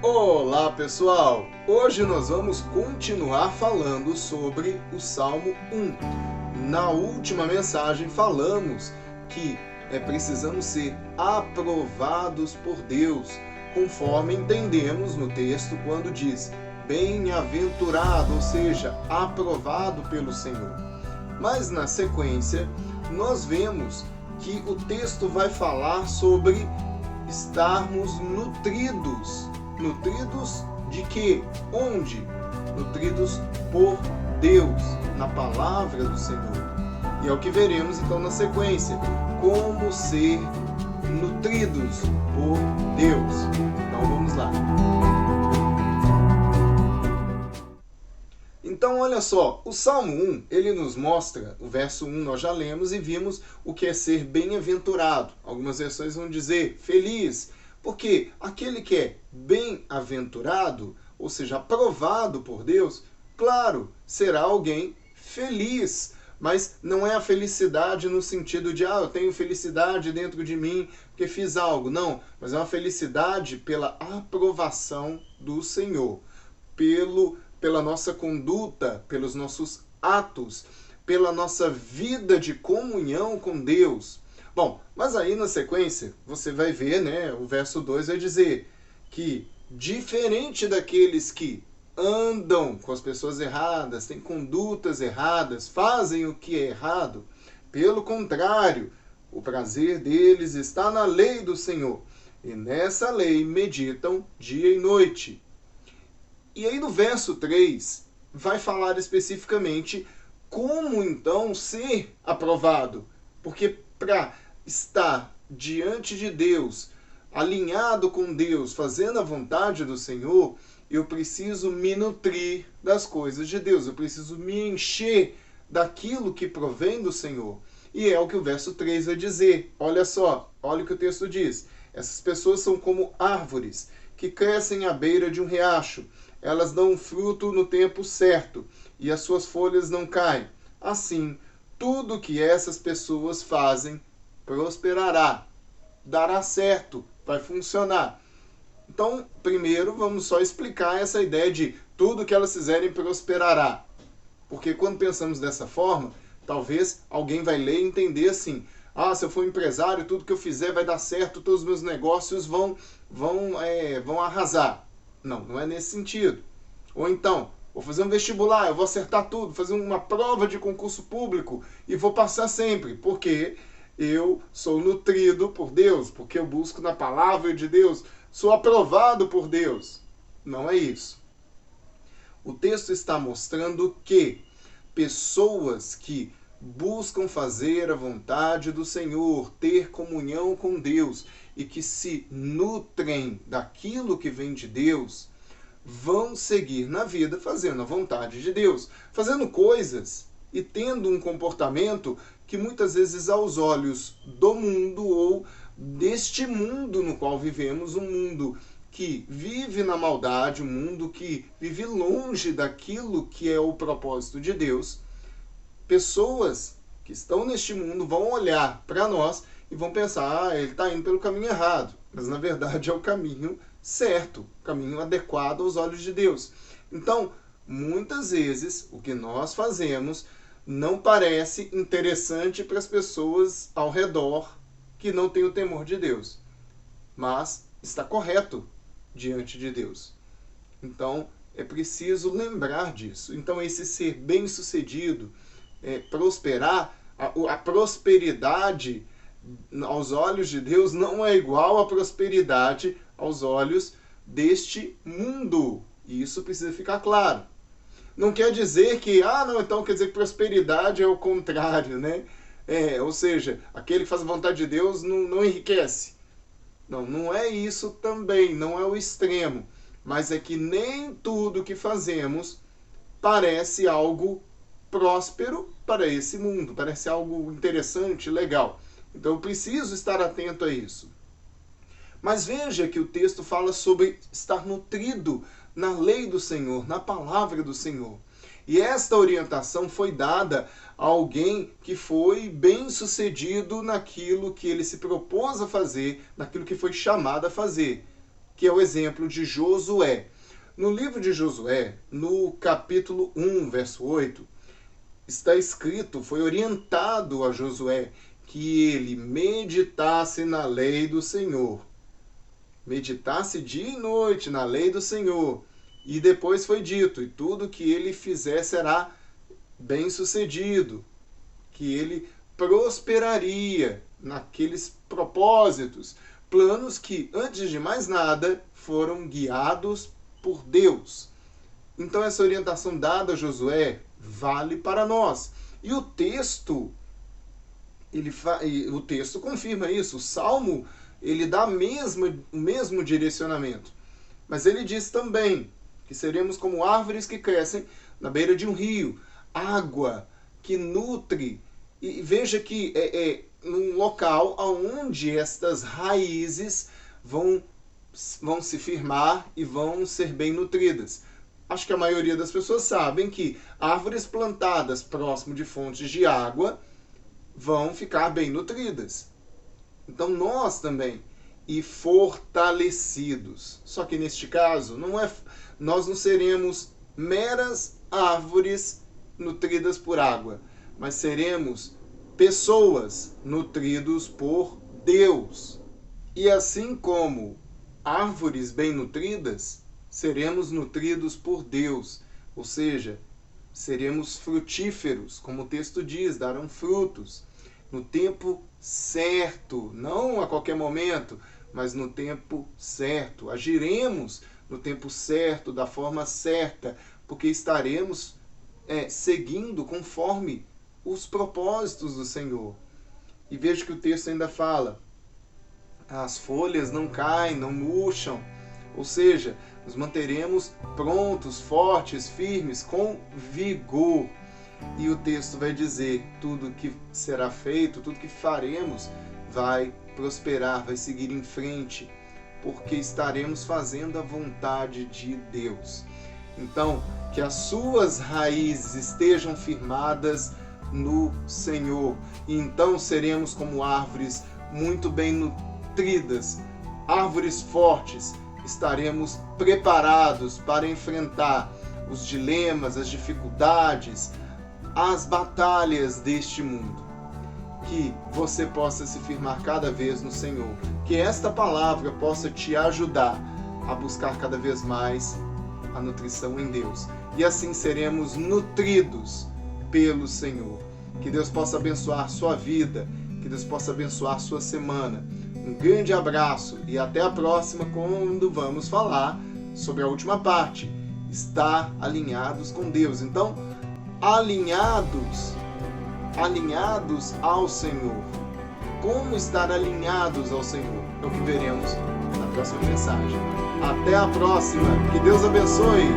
Olá pessoal! Hoje nós vamos continuar falando sobre o Salmo 1. Na última mensagem falamos que precisamos ser aprovados por Deus, conforme entendemos no texto quando diz bem-aventurado, ou seja, aprovado pelo Senhor. Mas na sequência nós vemos que o texto vai falar sobre estarmos nutridos. Nutridos de quê? Onde? Nutridos por Deus, na palavra do Senhor. E é o que veremos então na sequência, como ser nutridos por Deus. Então vamos lá. Então olha só, o Salmo 1, ele nos mostra, o verso 1 nós já lemos e vimos o que é ser bem-aventurado. Algumas versões vão dizer feliz, porque aquele que é bem-aventurado, ou seja, aprovado por Deus, claro, será alguém feliz. Mas não é a felicidade no sentido de, eu tenho felicidade dentro de mim porque fiz algo. Não, mas é uma felicidade pela aprovação do Senhor, pela nossa conduta, pelos nossos atos, pela nossa vida de comunhão com Deus. Bom, mas aí na sequência, você vai ver, o verso 2 vai dizer que, diferente daqueles que andam com as pessoas erradas, têm condutas erradas, fazem o que é errado, pelo contrário, o prazer deles está na lei do Senhor, e nessa lei meditam dia e noite. E aí no verso 3, vai falar especificamente como então ser aprovado, porque para estar diante de Deus, alinhado com Deus, fazendo a vontade do Senhor, eu preciso me nutrir das coisas de Deus, eu preciso me encher daquilo que provém do Senhor. E é o que o verso 3 vai dizer. Olha só, olha o que o texto diz. Essas pessoas são como árvores que crescem à beira de um riacho. Elas dão fruto no tempo certo e as suas folhas não caem. Assim, tudo que essas pessoas fazem prosperará, dará certo, vai funcionar. Então, primeiro vamos só explicar essa ideia de tudo que elas fizerem prosperará. Porque quando pensamos dessa forma, talvez alguém vai ler e entender assim, se eu for empresário, tudo que eu fizer vai dar certo, todos os meus negócios vão arrasar. Não é nesse sentido. Ou então, vou fazer um vestibular, eu vou acertar tudo, fazer uma prova de concurso público e vou passar sempre, porque eu sou nutrido por Deus, porque eu busco na palavra de Deus, sou aprovado por Deus. Não é isso. O texto está mostrando que pessoas que buscam fazer a vontade do Senhor, ter comunhão com Deus e que se nutrem daquilo que vem de Deus, vão seguir na vida fazendo a vontade de Deus, fazendo coisas e tendo um comportamento que muitas vezes aos olhos do mundo ou deste mundo no qual vivemos, um mundo que vive na maldade, um mundo que vive longe daquilo que é o propósito de Deus, pessoas que estão neste mundo vão olhar para nós e vão pensar, ele está indo pelo caminho errado, mas na verdade é o caminho certo, o caminho adequado aos olhos de Deus. Então, muitas vezes, o que nós fazemos não parece interessante para as pessoas ao redor que não têm o temor de Deus, mas está correto diante de Deus. Então, é preciso lembrar disso. Então, esse ser bem-sucedido, prosperar, a prosperidade aos olhos de Deus não é igual à prosperidade aos olhos deste mundo. E isso precisa ficar claro. Não quer dizer que, então quer dizer que prosperidade é o contrário, né? Ou seja, aquele que faz a vontade de Deus não enriquece. Não é isso também, não é o extremo. Mas é que nem tudo que fazemos parece algo próspero para esse mundo, parece algo interessante, legal. Então eu preciso estar atento a isso. Mas veja que o texto fala sobre estar nutrido na lei do Senhor, na palavra do Senhor. E esta orientação foi dada a alguém que foi bem-sucedido naquilo que ele se propôs a fazer, naquilo que foi chamado a fazer. que é o exemplo de Josué. No livro de Josué, no capítulo 1, verso 8, está escrito, foi orientado a Josué que ele meditasse na lei do Senhor. Meditasse dia e noite na lei do Senhor. E depois foi dito, e tudo que ele fizer será bem-sucedido, que ele prosperaria naqueles propósitos, planos que, antes de mais nada, foram guiados por Deus. Então essa orientação dada a Josué vale para nós. E o texto confirma isso. O Salmo, ele dá o mesmo direcionamento. Mas ele diz também que seremos como árvores que crescem na beira de um rio, água que nutre. E veja que é num local onde estas raízes vão se firmar e vão ser bem nutridas. Acho que a maioria das pessoas sabem que árvores plantadas próximo de fontes de água vão ficar bem nutridas. Então nós também, e fortalecidos. Só que neste caso, nós não seremos meras árvores nutridas por água, mas seremos pessoas nutridos por Deus. E assim como árvores bem nutridas, seremos nutridos por Deus, ou seja, seremos frutíferos, como o texto diz, darão frutos no tempo certo, não a qualquer momento, mas no tempo certo. Agiremos no tempo certo, da forma certa, porque estaremos seguindo conforme os propósitos do Senhor. E veja que o texto ainda fala, as folhas não caem, não murcham, ou seja, nos manteremos prontos, fortes, firmes, com vigor. E o texto vai dizer, tudo que será feito, tudo que faremos vai prosperar, vai seguir em frente, porque estaremos fazendo a vontade de Deus. Então, que as suas raízes estejam firmadas no Senhor, e então seremos como árvores muito bem nutridas, árvores fortes, estaremos preparados para enfrentar os dilemas, as dificuldades, as batalhas deste mundo. Que você possa se firmar cada vez no Senhor. Que esta palavra possa te ajudar a buscar cada vez mais a nutrição em Deus. E assim seremos nutridos pelo Senhor. Que Deus possa abençoar sua vida. Que Deus possa abençoar sua semana. Um grande abraço e até a próxima, quando vamos falar sobre a última parte. Estar alinhados com Deus. Então, alinhados ao Senhor. Como estar alinhados ao Senhor? É o que veremos na próxima mensagem. Até a próxima. Que Deus abençoe.